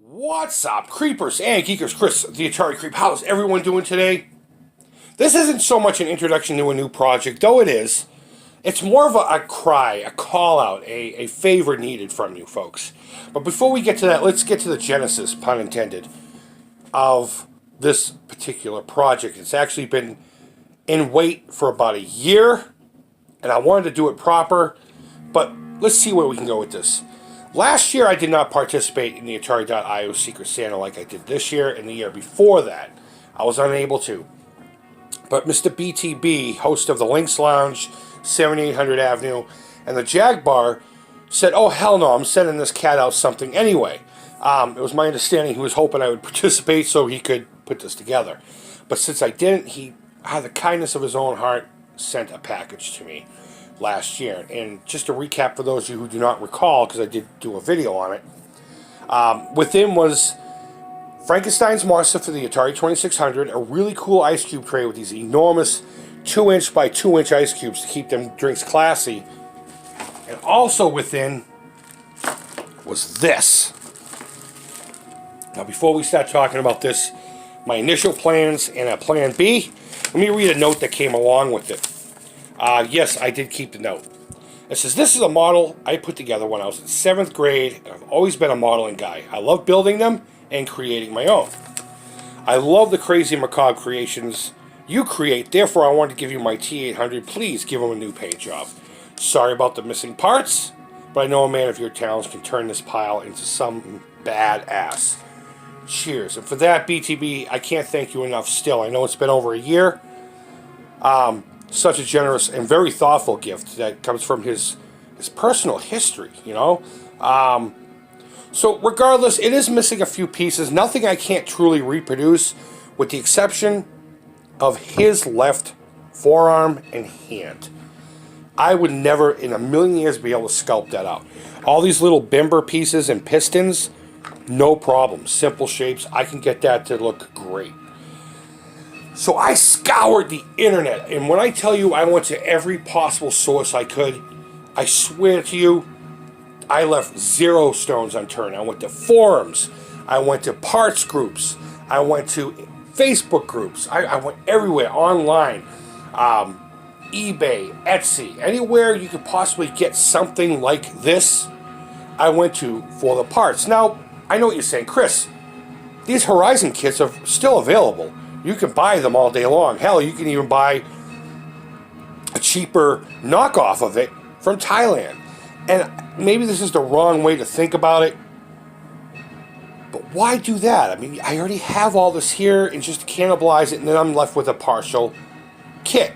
What's up, creepers and geekers? Chris, the Atari Creep. How's everyone doing today? This isn't so much an introduction to a new project, though it is. It's more of a cry, a call out, a favor needed from you folks. But before we get to that, let's get to the genesis, pun intended, of this particular project. It's actually been in wait for about a year, and I wanted to do it proper, but let's see where we can go with this. Last year, I did not participate in the Atari.io Secret Santa like I did this year, and the year before that, I was unable to. But Mr. BTB, host of the Lynx Lounge, 7800 Avenue, and the Jag Bar, said, "Oh, hell no, I'm sending this cat out something anyway." It was my understanding he was hoping I would participate so he could put this together. But since I didn't, he, out of the kindness of his own heart, sent a package to me last year. And just to recap for those of you who do not recall, because I did do a video on it, within was Frankenstein's Monster for the Atari 2600, a really cool ice cube tray with these enormous 2-inch by 2-inch ice cubes to keep them drinks classy. And also within was this. Now before we start talking about this, my initial plans and a plan B, let me read a note that came along with it. Yes, I did keep the note. It says, "This is a model I put together when I was in 7th grade, and I've always been a modeling guy. I love building them and creating my own. I love the crazy macabre creations you create, therefore I want to give you my T800. Please give them a new paint job. Sorry about the missing parts, but I know a man of your talents can turn this pile into some badass. Cheers." And for that, BTB, I can't thank you enough still. I know it's been over a year. Such a generous and very thoughtful gift that comes from his personal history, you know. So regardless, it is missing a few pieces. Nothing I can't truly reproduce, with the exception of his left forearm and hand. I would never in a million years be able to sculpt that out. All these little bimber pieces and pistons, no problem. Simple shapes, I can get that to look great. So I scoured the internet, and when I tell you I went to every possible source I could, I swear to you, I left zero stones unturned. I went to forums, I went to parts groups, I went to Facebook groups, I went everywhere, online, eBay, Etsy, anywhere you could possibly get something like this, I went to for the parts. Now, I know what you're saying, Chris, these Horizon kits are still available. You can buy them all day long. Hell, you can even buy a cheaper knockoff of it from Thailand. And maybe this is the wrong way to think about it, but why do that? I mean, I already have all this here and just cannibalize it, and then I'm left with a partial kit.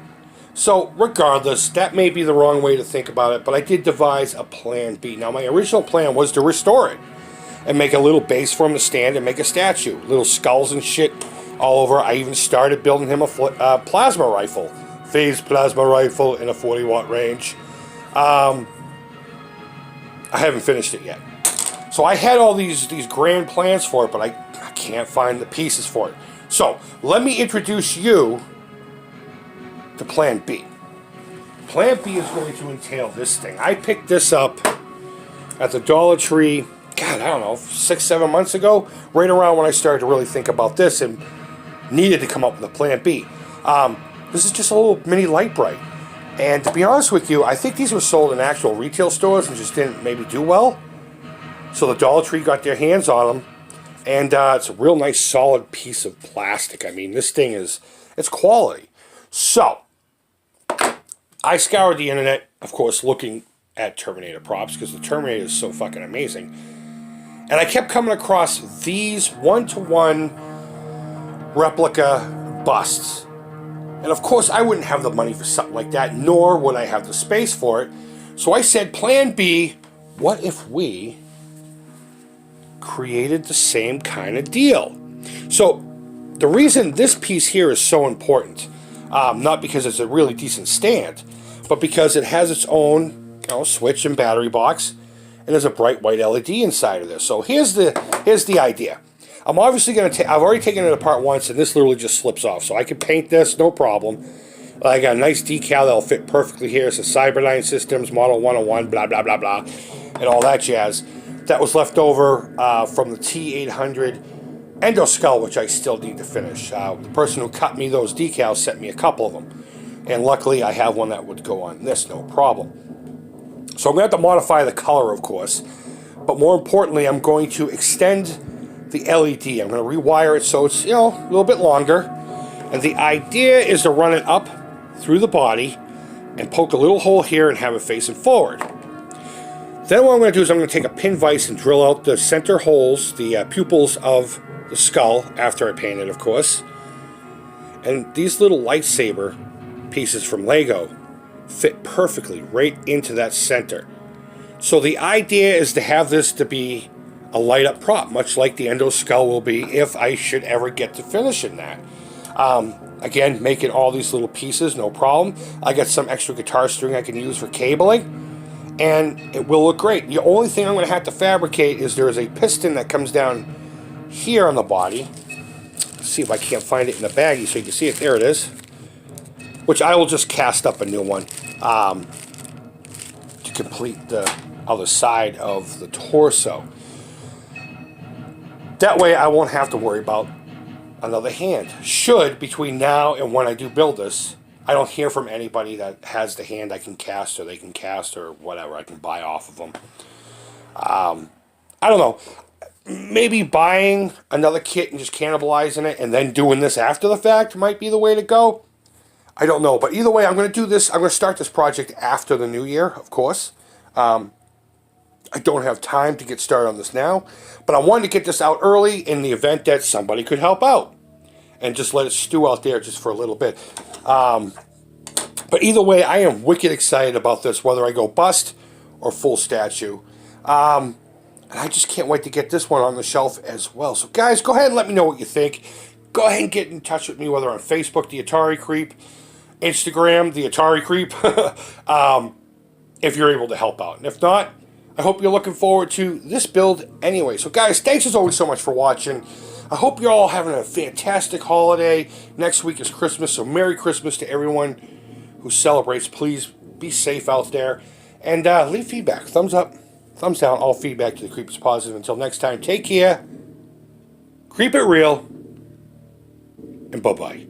So regardless, that may be the wrong way to think about it, but I did devise a plan B. Now, my original plan was to restore it and make a little base for him to stand and make a statue. Little skulls and shit all over. I even started building him a plasma rifle. Phase plasma rifle in a 40-watt range. I haven't finished it yet. So I had all these grand plans for it, but I can't find the pieces for it. So let me introduce you to Plan B. Plan B is going to entail this thing. I picked this up at the Dollar Tree, God, I don't know, 6-7 months ago, right around when I started to really think about this and needed to come up with a Plan B. This is just a little mini light bright. And to be honest with you, I think these were sold in actual retail stores and just didn't maybe do well. So the Dollar Tree got their hands on them. And it's a real nice solid piece of plastic. I mean, this thing it's quality. So, I scoured the internet, of course, looking at Terminator props, because the Terminator is so fucking amazing. And I kept coming across these one-to-one replica busts. And of course, I wouldn't have the money for something like that, nor would I have the space for it. So I said, Plan B, what if we created the same kind of deal? So the reason this piece here is so important, not because it's a really decent stand, but because it has its own switch and battery box, and there's a bright white LED inside of this. So here's the idea. I'm obviously going to I've already taken it apart once, and this literally just slips off. So I can paint this, no problem. I got a nice decal that'll fit perfectly here. It's a Cyberdyne Systems Model 101, blah, blah, blah, blah, and all that jazz. that was left over from the T800 endo skull, which I still need to finish. The person who cut me those decals sent me a couple of them. And luckily I have one that would go on this, no problem. So I'm going to have to modify the color, of course. But more importantly, I'm going to extend the LED. I'm going to rewire it so it's, a little bit longer. And the idea is to run it up through the body and poke a little hole here and have it facing forward. Then what I'm going to do is I'm going to take a pin vise and drill out the center holes, the pupils of the skull, after I paint it, of course. And these little lightsaber pieces from Lego fit perfectly right into that center. So the idea is to have this to be a light up prop, much like the endo skull will be if I should ever get to finishing that. Again, making all these little pieces, no problem. I got some extra guitar string I can use for cabling, and it will look great. The only thing I'm going to have to fabricate is there is a piston that comes down here on the body. Let's see if I can't find it in the baggie so you can see it. There it is. Which I will just cast up a new one to complete the other side of the torso. That way I won't have to worry about another hand. Should, between now and when I do build this, I don't hear from anybody that has the hand I can cast or they can cast or whatever, I can buy off of them. I don't know. Maybe buying another kit and just cannibalizing it and then doing this after the fact might be the way to go. I don't know, but either way, I'm going to do this. I'm going to start this project after the new year, of course. I don't have time to get started on this now, but I wanted to get this out early in the event that somebody could help out and just let it stew out there just for a little bit. But either way, I am wicked excited about this, whether I go bust or full statue. And I just can't wait to get this one on the shelf as well. So guys, go ahead and let me know what you think. Go ahead and get in touch with me, whether on Facebook, the Atari Creep, Instagram, the Atari Creep, if you're able to help out. And if not, I hope you're looking forward to this build anyway. So guys, thanks as always so much for watching. I hope you're all having a fantastic holiday. Next week is Christmas, so Merry Christmas to everyone who celebrates. Please be safe out there. And leave feedback. Thumbs up, thumbs down. All feedback to the Creep is positive. Until next time, take care. Creep it real. And bye-bye.